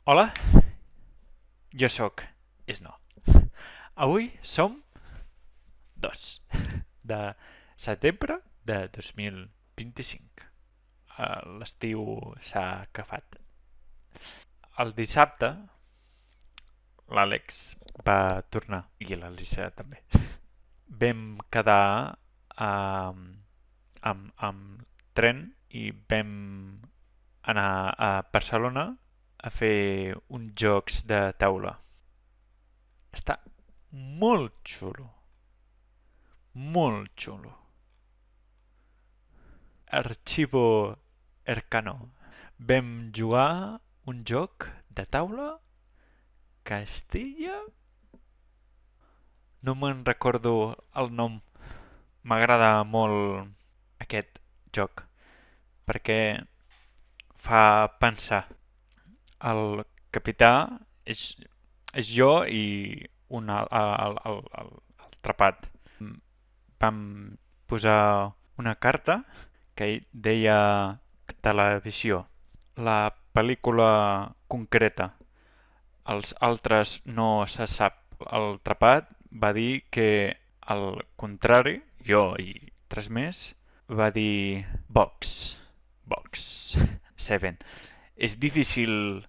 Hola, jo sóc Isno. Avui som 2 de setembre de 2025. L'estiu s'ha acabat. El dissabte l'Àlex va tornar i l'Elisa també. Vam quedar amb tren i vam anar a Barcelona a fer uns jocs de taula. Està molt xulo, molt xulo. Arxivo Ercano. Vam jugar un joc de taula Castilla. No me'n recordo el nom. M'agrada molt aquest joc perquè fa pensar. El capità és jo i el trapat. Vam posar una carta que deia televisió. La pel·lícula concreta. Els altres no se sap. El trapat va dir que al contrari, jo i tres més, va dir Vox. Vox. Seven. És difícil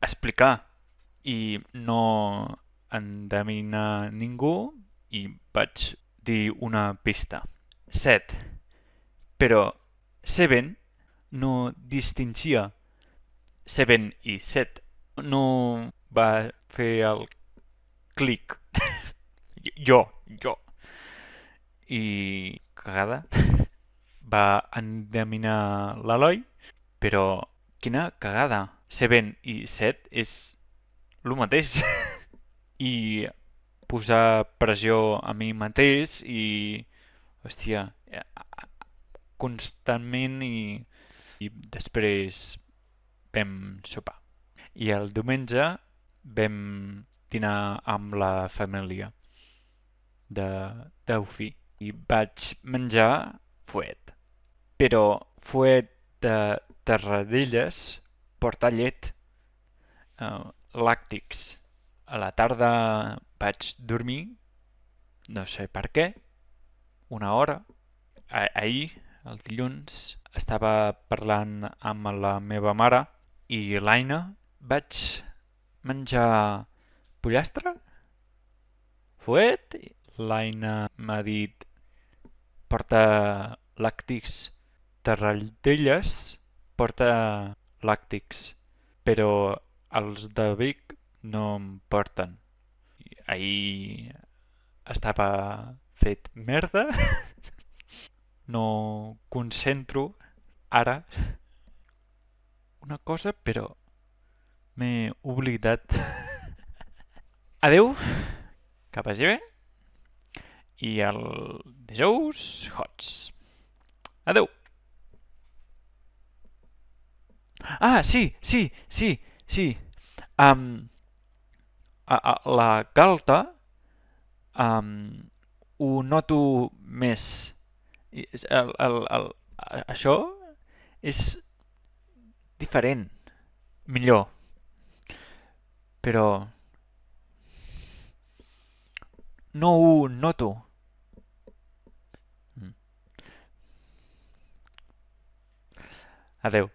explicar i no endevina ningú i vaig dir una pista. 7. Però Seven no distingia 7 i 7. No va fer el clic. Jo. I cagada va endevinar l'Eloi, però quina cagada. 7 i 7 és el mateix. I posar pressió a mi mateix i, hòstia, constantment i després vam sopar. I el diumenge vam dinar amb la família d'Eufí i vaig menjar fuet. Però fuet de Terradellas porta llet, làctics. A la tarda vaig dormir, no sé per què, una hora. Ahir, el dilluns, estava parlant amb la meva mare i l'Aina vaig menjar pollastre, fuet. L'Aina m'ha dit porta làctics. Terradellas porta làctics, però els de Vic no em porten. Ahir estava fet merda. No concentro ara una cosa, però m'he oblidat. Adeu, que vagi bé, i el dijous hots. Adeu. Ah, sí. La galta ho noto més. Això és diferent, millor, però no ho noto. Adeu.